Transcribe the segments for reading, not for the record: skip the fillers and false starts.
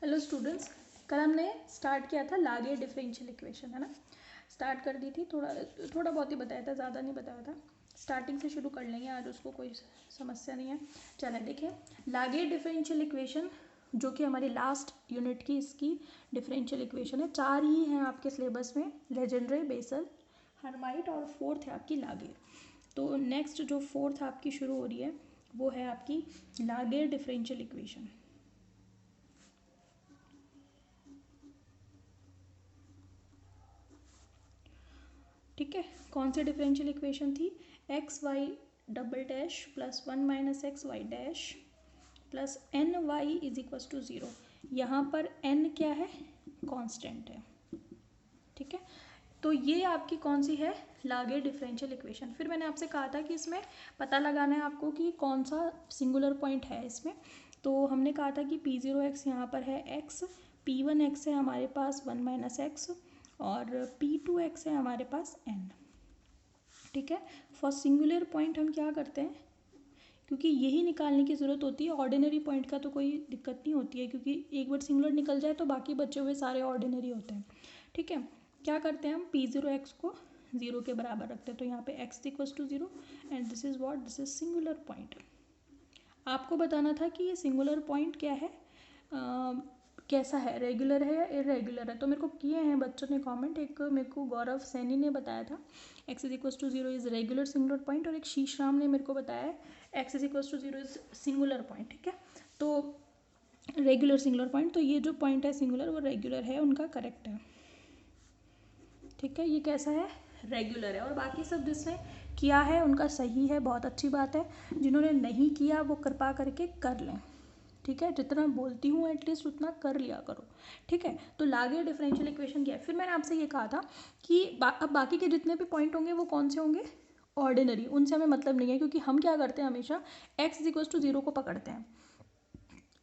Hello students, कल हमने start किया था लागे डिफरेंशियल इक्वेशन, है ना। स्टार्ट कर दी थी, थोड़ा बहुत ही बताया था, ज़्यादा नहीं बताया था। स्टार्टिंग से शुरू कर लेंगे आज, उसको कोई समस्या नहीं है। चलें देखिए, लागे डिफरेंशियल इक्वेशन जो कि हमारी लास्ट यूनिट की इसकी डिफरेंशियल इक्वेशन है। 4 ही हैं आपके सिलेबस में, लेजेंड्रे, बेसल, हर्माइट और फोर्थ है आपकी लागे। तो नेक्स्ट जो फोर्थ आपकी शुरू हो रही है वो है आपकी लागे डिफरेंशियल इक्वेशन। ठीक है, कौन सी डिफरेंशियल इक्वेशन थी? X y double dash plus 1 minus x y dash plus n y is equals to 0। यहाँ पर एन क्या है? कांस्टेंट है। ठीक है, तो ये आपकी कौन सी है? लागे डिफरेंशियल इक्वेशन। फिर मैंने आपसे कहा था कि इसमें पता लगाना है आपको कि कौन सा सिंगुलर पॉइंट है इसमें। तो हमने कहा था कि P0x यहाँ पर है x, P1x है हमारे पास 1 माइनस एक्स और P2x है हमारे पास n। ठीक है, फॉर सिंगुलर पॉइंट हम क्या करते हैं, क्योंकि यही निकालने की ज़रूरत होती है। ऑर्डिनरी पॉइंट का तो कोई दिक्कत नहीं होती है, क्योंकि एक बार सिंगुलर निकल जाए तो बाकी बचे हुए सारे ऑर्डिनरी होते हैं। ठीक है, क्या करते हैं हम? P0x को 0 के बराबर रखते हैं, तो यहाँ पे x equals to 0 and this is what, this is singular point. आपको बताना था कि ये सिंगुलर पॉइंट क्या है, कैसा है, रेगुलर है या इरेगुलर है। तो मेरे को किए हैं बच्चों ने कमेंट, एक मेरे को गौरव सैनी ने बताया था x is equals to 0 is regular singular point, और एक शीशराम ने मेरे को बताया है x is equals to 0 is singular point. ठीक है, तो रेगुलर सिंगुलर पॉइंट, तो ये जो पॉइंट है सिंगुलर वो रेगुलर है, उनका करेक्ट है। ठीक है, ये कैसा है? रेगुलर है। और बाकी सब जिसने किया है उनका सही है, बहुत अच्छी बात है। जिन्होंने नहीं किया वो कृपा करके कर लें। ठीक है, जितना बोलती हूँ एटलीस्ट उतना कर लिया करो। ठीक है, तो लागे डिफरेंशियल इक्वेशन क्या है? फिर मैंने आपसे ये कहा था कि अब बाकी के जितने भी पॉइंट होंगे वो कौन से होंगे? ऑर्डिनरी, उनसे हमें मतलब नहीं है, क्योंकि हम क्या करते हैं हमेशा x इज इक्वल्स टू 0 को पकड़ते हैं।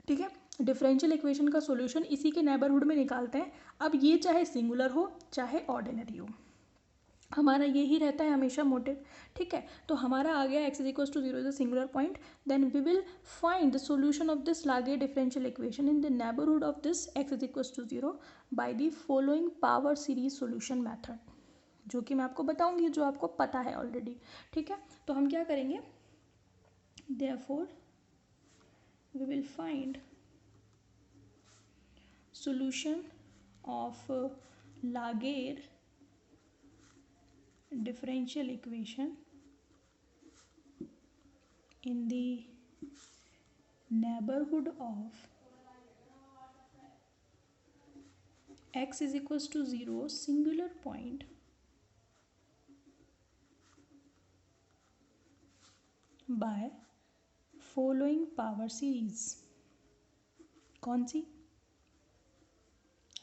ठीक है, डिफरेंशियल इक्वेशन का सॉल्यूशन इसी के नेबरहुड में निकालते हैं। अब ये चाहे सिंगुलर हो चाहे ऑर्डिनरी हो, हमारा यही रहता है हमेशा मोटिव। ठीक है, तो हमारा आ गया x is equals to 0 is a singular point, then we will find the solution of this Laguerre differential equation in the neighbourhood of this x is equals to 0 by the following power series solution method, जो कि मैं आपको बताऊंगी, जो आपको पता है already. ठीक है, तो हम क्या करेंगे? Therefore we will find solution of Laguerre differential equation in the neighborhood of x is equals to 0 singular point by following power series। कौन सी?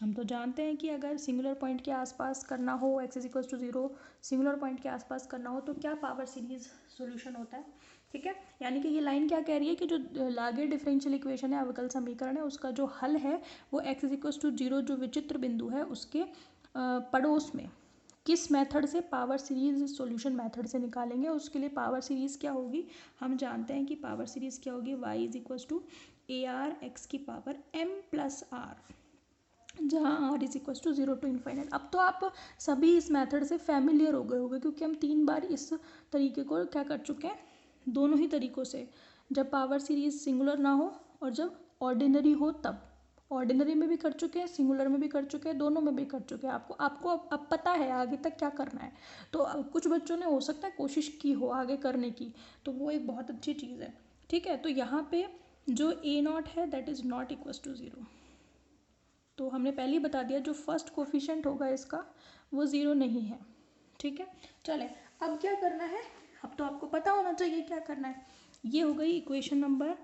हम तो जानते हैं कि अगर सिंगुलर पॉइंट के आसपास करना हो, x is equals to 0 singular point के आसपास करना हो, तो क्या पावर सीरीज सॉल्यूशन होता है। ठीक है, यानी कि ये लाइन क्या कह रही है कि जो लागे डिफरेंशियल इक्वेशन है, अवकल समीकरण है, उसका जो हल है वो x इज इक्वल्स टू 0 जो विचित्र बिंदु है उसके पड़ोस में किस मेथड से, पावर सीरीज सॉल्यूशन मेथड से निकालेंगे। उसके लिए पावर सीरीज क्या होगी, हम जानते हैं कि पावर सीरीज क्या होगी, y is equals to AR x की पावर m प्लस आर, जहाँ r is equals to 0 to infinite. अब तो आप सभी इस मेथड से फैमिलियर हो गए होंगे, क्योंकि हम 3 बार इस तरीके को क्या कर चुके हैं, दोनों ही तरीक़ों से, जब पावर सीरीज सिंगुलर ना हो और जब ऑर्डिनरी हो तब। ऑर्डिनरी में भी कर चुके हैं, सिंगुलर में भी कर चुके हैं, दोनों में भी कर चुके हैं। आपको अब पता है आगे तक क्या करना है। तो कुछ बच्चों ने हो सकता है कोशिश की हो आगे करने की, तो वो एक बहुत अच्छी चीज़ है। ठीक है, तो यहाँ पे जो A0 है that is not equals to 0, तो हमने पहले ही बता दिया जो फर्स्ट कोफिशिएंट होगा इसका वो 0 नहीं है। ठीक है, चले अब क्या करना है, अब तो आपको पता होना चाहिए क्या करना है। ये हो गई इक्वेशन नंबर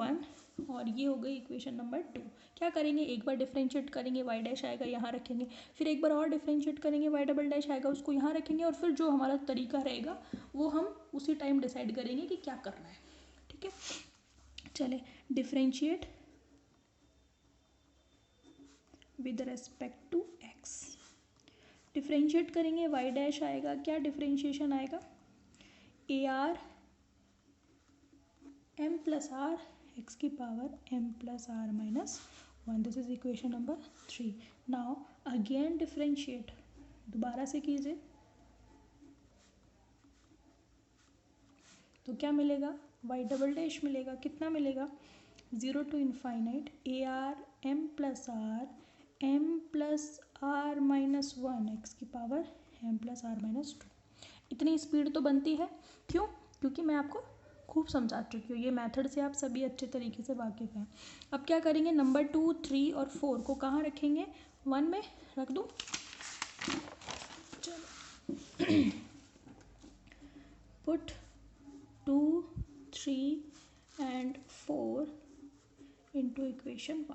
1 और ये हो गई इक्वेशन नंबर 2। क्या करेंगे, एक बार डिफरेंशिएट करेंगे, y डैश आएगा यहाँ रखेंगे, फिर एक बार और डिफरेंशिएट करेंगे, y डबल डैश आएगा उसको यहाँ रखेंगे, और फिर जो हमारा तरीका रहेगा वो हम उसी टाइम डिसाइड करेंगे कि क्या करना है। ठीक है, चले differentiate with respect to x, differentiate करेंगे, y डैश आएगा, क्या डिफ्रेंशिएशन आएगा, AR m plus are x की power m plus are minus 1. This is equation number 3. Now again differentiate, दोबारा से कीजिए तो क्या मिलेगा, वाई डबल डैश मिलेगा. कितना मिलेगा, 0 to infinite A R M plus are minus 1 x की power M plus are minus 2. इतनी स्पीड तो बनती है. क्यों, क्योंकि मैं आपको खूब समझा चुकी हूँ, ये मेथड से आप सभी अच्छे तरीके से वाकिफ़ हैं. अब क्या करेंगे, नंबर 2, 3 और 4 को कहाँ रखेंगे, 1 में रख दूँ. चलो पुट 2, 3 एंड 4 इंटू इक्वेशन 1.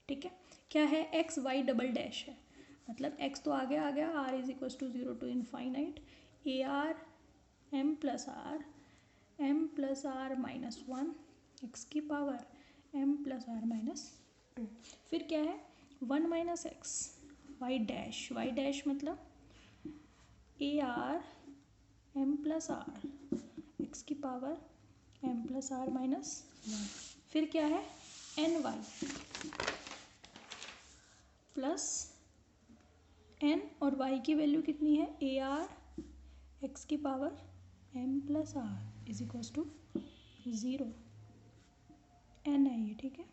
ठीक है, क्या है, एक्स वाई डबल डैश है, मतलब एक्स तो आ गया R is equal to 0 to infinite A R M plus are minus 1 x की power M plus are minus 2. फिर क्या है, 1 माइनस एक्स वाई डैश मतलब A R M plus are x की power M plus are minus 1. फिर क्या है, N y plus N और वाई की वैल्यू कितनी है, ए आर एक्स की power M plus are is equals to 0. N है ये. ठीक है,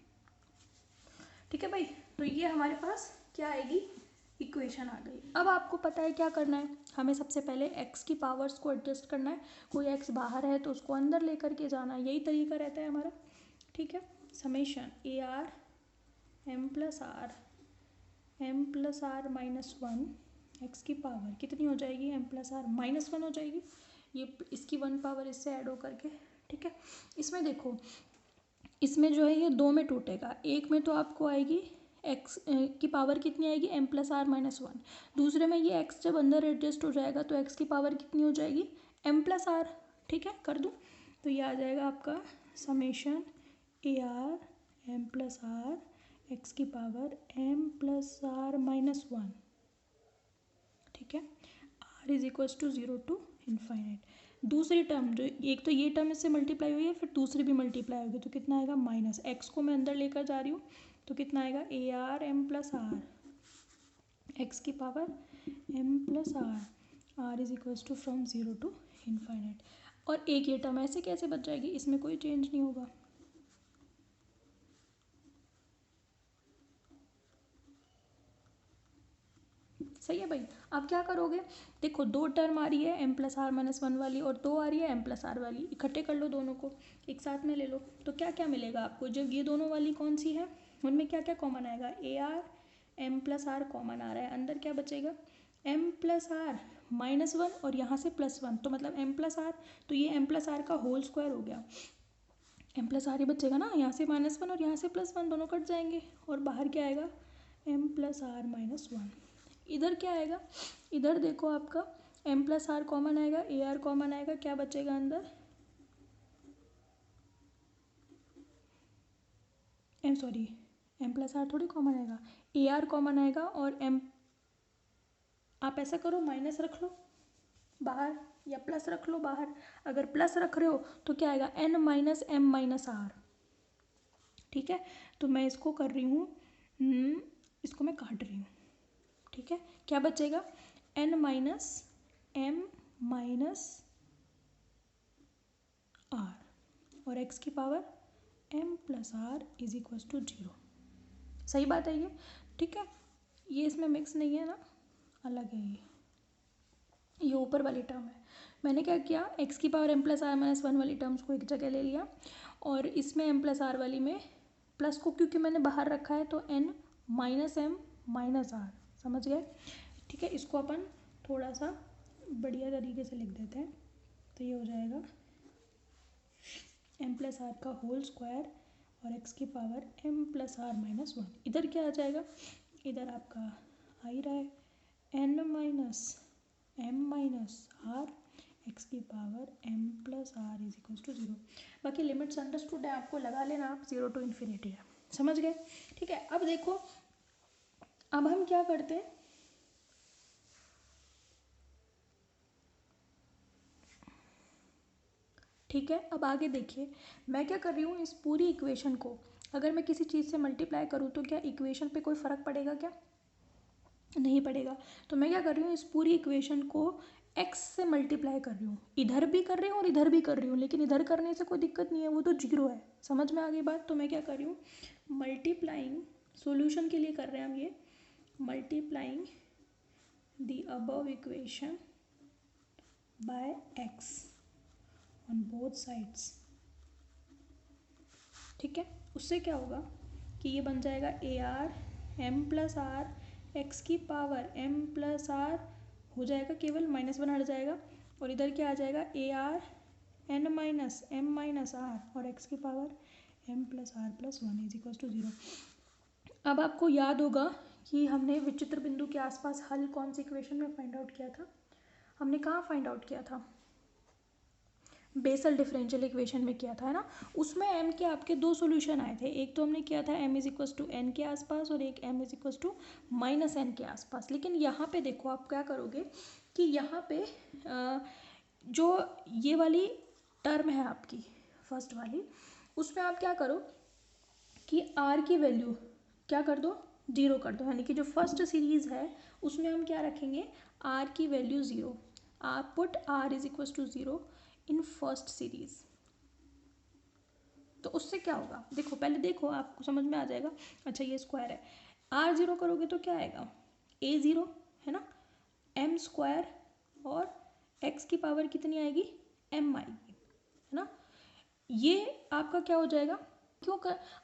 ठीक है भाई. तो ये हमारे पास क्या आएगी, इक्वेशन आ गई. अब आपको पता है क्या करना है, हमें सबसे पहले एक्स की पावर्स को एडजस्ट करना है. कोई एक्स बाहर है तो उसको अंदर लेकर के जाना है, यही तरीका रहता है हमारा. ठीक है, summation A R M plus are minus 1 x की पावर कितनी हो जाएगी, एम प्लस आर माइनस 1 हो जाएगी. ये इसकी 1 पावर इससे ऐड हो करके. ठीक है, इसमें देखो, इसमें जो है ये 2 में टूटेगा. एक में तो आपको आएगी एक्स की पावर कितनी आएगी, एम प्लस आर माइनस 1. दूसरे में ये एक्स जब अंदर एडजस्ट हो जाएगा तो एक्स की पावर कितनी हो जाएगी, एम प्लस आर. ठीक है, कर दूँ तो ये आ जाएगा आपका summation A R M plus are x की power M plus are minus 1. ठीक है, R is equals to 0 to infinite. दूसरी टर्म जो एक तो ये टर्म इससे मल्टीप्लाई हुई है, फिर दूसरी भी मल्टीप्लाई होगी तो कितना आएगा, माइनस एक्स को मैं अंदर लेकर जा रही हूँ तो कितना आएगा, A R M plus are x की power M plus are is equals to from 0 to infinite. और एक ये टर्म ऐसे कैसे बच जाएगी, इसमें कोई चेंज नहीं होगा. सही है भाई. अब क्या करोगे, देखो 2 टर्म आ रही है एम प्लस आर माइनस 1 वाली और 2 आ रही है एम प्लस आर वाली. इकट्ठे कर लो, दोनों को एक साथ में ले लो तो क्या क्या मिलेगा आपको. जब ये दोनों वाली कौन सी है, उनमें क्या क्या कॉमन आएगा, A R M plus R common आ रहा है, अंदर क्या बचेगा, एम प्लस आर माइनस 1 और यहाँ से प्लस 1 तो मतलब एम प्लस आर. तो ये एम प्लस आर का होल स्क्वायर हो गया. एम प्लस आर ही बचेगा ना, यहाँ से माइनस 1 और यहाँ से प्लस 1 दोनों कट जाएंगे और बाहर क्या आएगा, एम प्लस आर माइनस 1. इधर क्या आएगा, इधर देखो आपका एम प्लस आर कॉमन आएगा, ए आर कॉमन आएगा, क्या बचेगा अंदर, एम प्लस आर थोड़ी कॉमन आएगा, ए आर कॉमन आएगा. और एम आप ऐसा करो, माइनस रख लो बाहर या प्लस रख लो बाहर. अगर प्लस रख रहे हो तो क्या आएगा, n minus M minus r. ठीक है, तो मैं इसको कर रही हूँ, इसको मैं काट रही हूँ. ठीक है, क्या बचेगा, n minus M minus r और एक्स की power M plus are is equal to 0. सही बात है ये. ठीक है, ये इसमें मिक्स नहीं है ना, अलग है ये ऊपर वाली टर्म है. मैंने क्या किया, एक्स की power M plus are minus 1 वाली टर्म्स को एक जगह ले लिया और इसमें एम प्लस आर वाली में प्लस को क्योंकि मैंने बाहर रखा है तो n minus M minus r. समझ गए. ठीक है, इसको अपन थोड़ा सा बढ़िया तरीके से लिख देते हैं तो ये हो जाएगा एम प्लस आर का होल स्क्वायर और एक्स की power M plus are minus 1. इधर क्या आ जाएगा, इधर आपका आ ही रहा है N minus M minus R x की power M plus are is equal to 0. बाकी लिमिट्स अंडरस्टूड है, आपको लगा लेना आप, 0 टू इन्फिनिटी है. समझ गए. ठीक है, अब देखो, अब हम क्या करते हैं, ठीक है, अब आगे देखिए मैं क्या कर रही हूँ, इस पूरी इक्वेशन को अगर मैं किसी चीज़ से मल्टीप्लाई करूँ तो क्या इक्वेशन पे कोई फ़र्क पड़ेगा क्या? नहीं पड़ेगा। तो मैं क्या कर रही हूँ, इस पूरी इक्वेशन को x से मल्टीप्लाई कर रही हूँ, इधर भी कर रही हूँ और इधर भी कर रही हूँ, लेकिन इधर करने से कोई दिक्कत नहीं है, वो तो जीरो है। समझ में आ गई बात? तो मैं क्या कर रही हूँ, मल्टीप्लाइंग, सॉल्यूशन के लिए कर रहे हैं हम ये, multiplying the above equation by x on both sides. ठीक है, उससे क्या होगा कि ये बन जाएगा AR m plus are x की पावर m प्लस आर हो जाएगा, केवल -1 हट जाएगा, और इधर क्या आ जाएगा AR n minus m minus r और x की power m plus r plus 1 is equal to 0। अब आपको याद होगा कि हमने विचित्र बिंदु के आसपास हल कौन सी इक्वेशन में फाइंड आउट किया था? हमने कहाँ फाइंड आउट किया था? बेसल डिफरेंशियल इक्वेशन में किया था, है ना। उसमें m के आपके दो सॉल्यूशन आए थे, एक तो हमने किया था m is equals to n के आसपास और एक m is equals to minus n के आसपास। लेकिन यहाँ पे देखो आप क्या करोगे कि यहाँ पे जो ये वाली टर्म है आपकी फर्स्ट वाली, उसमें आप क्या करो कि r की वैल्यू क्या कर दो, 0 कर दो, यानी कि जो फर्स्ट सीरीज़ है उसमें हम क्या रखेंगे, r की वैल्यू 0। आप put r is equals to 0 in first series. तो उससे क्या होगा, देखो पहले देखो आपको समझ में आ जाएगा। अच्छा ये स्क्वायर है, r 0 करोगे तो क्या आएगा, a 0 है ना, m स्क्वायर और x की पावर कितनी आएगी, m आएगी, है ना। ये आपका क्या हो जाएगा,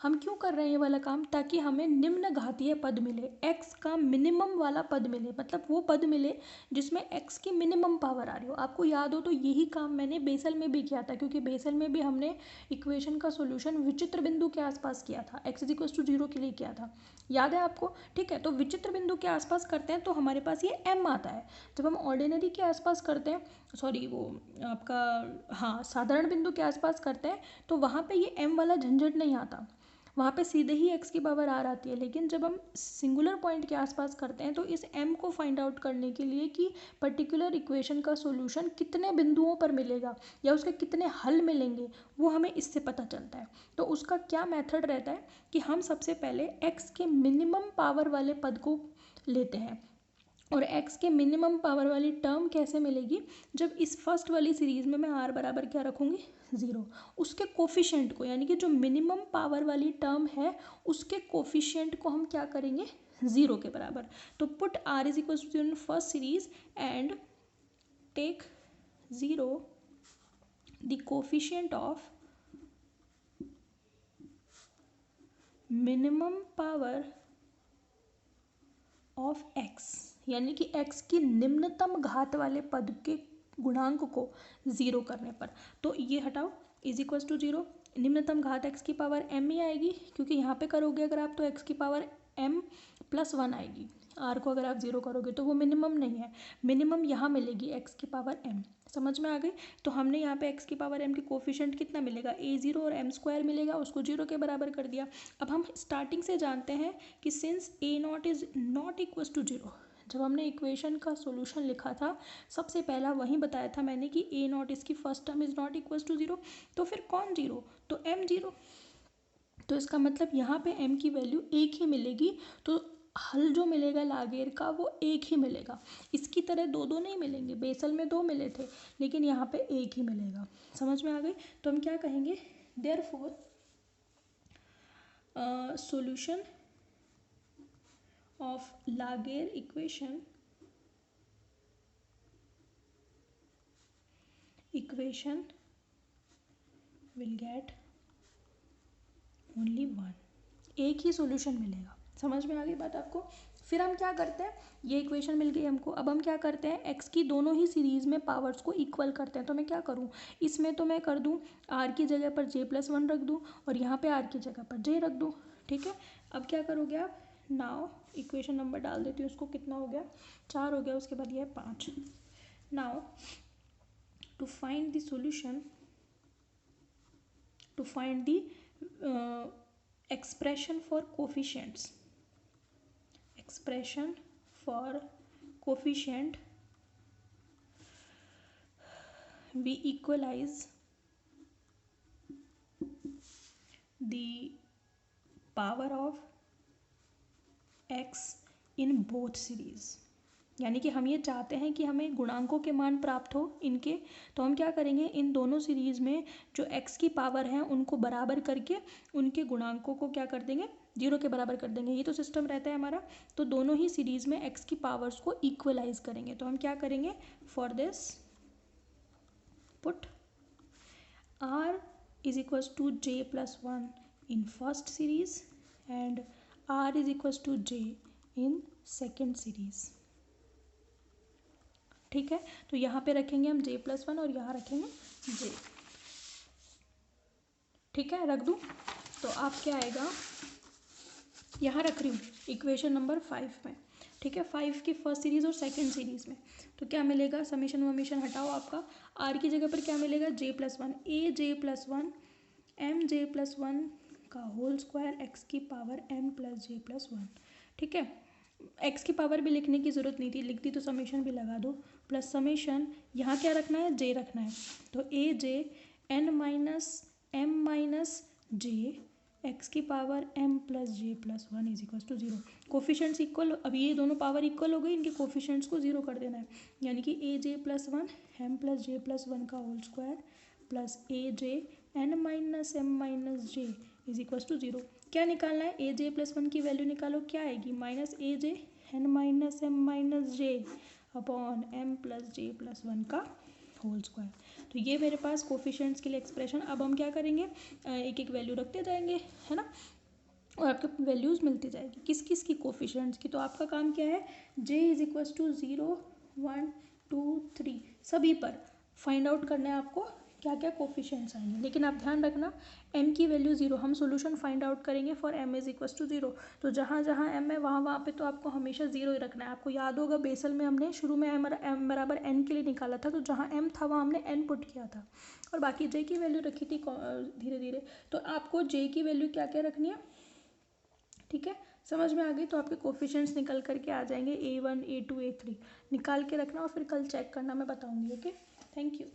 हम क्यों कर रहे हैं ये वाला काम, ताकि हमें निम्न घातीय पद मिले, x का मिनिमम वाला पद मिले, मतलब वो पद मिले जिसमें x की मिनिमम पावर आ रही हो। आपको याद हो तो यही काम मैंने बेसल में भी किया था, क्योंकि बेसल में भी हमने इक्वेशन का सॉल्यूशन विचित्र बिंदु के आसपास किया था, x इज इक्वल टू 0 के लिए किया था, याद है आपको? ठीक है, तो विचित्र बिंदु के आसपास करते हैं तो हमारे पास ये m आता है। जब हम ऑर्डिनरी के आसपास करते हैं, सॉरी वो आपका, हाँ साधारण बिंदु के आसपास करते हैं, तो वहाँ पे ये m वाला झंझट नहीं आता, वहाँ पे सीधे ही x की पावर r आती है। लेकिन जब हम सिंगुलर पॉइंट के आसपास करते हैं तो इस m को फाइंड आउट करने के लिए कि पर्टिकुलर इक्वेशन का सॉल्यूशन कितने बिंदुओं पर मिलेगा या उसके कितने हल मिलेंगे, वो हमें इससे पता चलता है। तो उसका क्या मेथड रहता है कि हम सबसे पहले x के मिनिमम पावर वाले पद को लेते हैं, और x के मिनिमम पावर वाली टर्म कैसे मिलेगी, जब इस फर्स्ट वाली सीरीज़ में मैं r बराबर क्या रखूँगी, 0, उसके कोफिशिएंट को, यानी कि जो मिनिमम पावर वाली टर्म है उसके कोफिशिएंट को हम क्या करेंगे, 0 के बराबर। तो put r is equal to in first series and take 0 the coefficient of minimum power of x, यानी कि x की निम्नतम घात वाले पद के गुणांक को 0 करने पर। तो ये हटाओ, इज इक्वल्स टू 0, निम्नतम घात x की पावर m ही आएगी, क्योंकि यहाँ पे करोगे अगर आप तो x की पावर m प्लस 1 आएगी, r को अगर आप 0 करोगे तो वो मिनिमम नहीं है, मिनिमम यहाँ मिलेगी x की पावर m। समझ में आ गई? तो हमने यहाँ पे x की पावर m की कोफिशिएंट कितना मिलेगा, a0 और m स्क्वायर मिलेगा, उसको 0 के बराबर कर दिया। अब हम स्टार्टिंग से जानते हैं कि since a0 is not equal to 0, जब हमने इक्वेशन का सॉल्यूशन लिखा था सबसे पहला वही बताया था मैंने कि a0 इसकी first term is not equal to 0, तो फिर कौन 0, तो m 0। तो इसका मतलब यहाँ पे m की वैल्यू एक ही मिलेगी, तो हल जो मिलेगा लागेर का वो एक ही मिलेगा। इसकी तरह दो दो नहीं मिलेंगे, बेसल में दो मिले थे लेकिन यहाँ पे एक ही मिलेगा। समझ में आ गई? तो हम क्या कहेंगे, देयरफॉर सॉल्यूशन ऑफ लागेर equation will get only one, एक ही सॉल्यूशन मिलेगा। समझ में आ गई बात आपको? फिर हम क्या करते हैं, ये इक्वेशन मिल गई हमको, अब हम क्या करते हैं, x की दोनों ही सीरीज़ में पावर्स को इक्वल करते हैं। तो मैं क्या करूँ, इसमें तो मैं कर दूँ r की जगह पर j+1 रख दूँ और यहाँ पे r की जगह पर j रख दूँ। ठीक है, अब क्या करोगे आप, नाउ इक्वेशन नंबर डाल देती हूँ, उसको कितना हो गया, 4 हो गया, उसके बाद यह 5। Now to find the solution, to find the expression for coefficients, expression for coefficient, we equalize the power of x in both series. यानी कि हम ये चाहते हैं कि हमें गुणांकों के मान प्राप्त हो इनके, तो हम क्या करेंगे, इन दोनों सीरीज़ में जो x की पावर है उनको बराबर करके उनके गुणांकों को क्या कर देंगे, 0 के बराबर कर देंगे। ये तो सिस्टम रहता है हमारा। तो दोनों ही सीरीज़ में x की पावर्स को इक्वलाइज करेंगे। तो हम क्या करेंगे, for this put r is equals to j plus 1 in first series and r is equals to j in second series. ठीक है, तो यहाँ पे रखेंगे हम j प्लस 1 और यहाँ रखेंगे j। ठीक है, रख दूँ। तो आप क्या आएगा, यहाँ रख रही हूँ इक्वेशन नंबर 5 में। ठीक है, 5 की फर्स्ट सीरीज़ और सेकंड सीरीज़ में तो क्या मिलेगा, समीशन वमीशन हटाओ, आपका r की जगह पर क्या मिलेगा, j plus 1 a j plus 1 m j plus 1 का होल स्क्वायर x की power m plus j plus 1। ठीक है, x की पावर भी लिखने की ज़रूरत नहीं थी, लिखती तो समीशन भी लगा दो, प्लस समीशन यहाँ क्या रखना है, j रखना है। तो a j n minus m minus j x की power m plus j plus 1 is equal to 0। Coefficients equal, अब ये दोनों पावर इक्वल हो गई, इनके कोफिशेंट्स को 0 कर देना है। यानी कि a j plus 1 m plus j plus 1 का whole square plus a j n minus m minus j is equal to 0। क्या निकालना है, a j प्लस 1 की वैल्यू निकालो, क्या आएगी, minus a j n minus m minus j upon m plus j plus 1 का whole square. तो ये मेरे पास कोफिशिएंट्स के लिए एक्सप्रेशन। अब हम क्या करेंगे, एक एक वैल्यू रखते जाएंगे, है ना, और आपके वैल्यूज़ मिलती जाएगी किस किस की, कोफिशिएंट्स की। तो आपका काम क्या है, j इज इक्वल टू 0 1 2 3 सभी पर फाइंड आउट करना है आपको क्या क्या कोफिशिएंट्स आएंगे। लेकिन आप ध्यान रखना m की वैल्यू 0, हम सोल्यूशन फाइंड आउट करेंगे for m is equal to 0। तो जहाँ जहाँ m है वहाँ पे तो आपको हमेशा 0 ही रखना है। आपको याद होगा बेसल में हमने शुरू में m बराबर n के लिए निकाला था, तो जहाँ m था वहाँ हमने n पुट किया था और बाकी j की वैल्यू रखी थी धीरे धीरे। तो आपको j की वैल्यू क्या क्या रखनी है, ठीक है, समझ में आ गई। तो आपके कोफिशिएंट्स निकल करके आ जाएंगे a1 a2 a3, निकाल के रखना और फिर कल चेक करना, मैं बताऊँगी। Okay, thank you.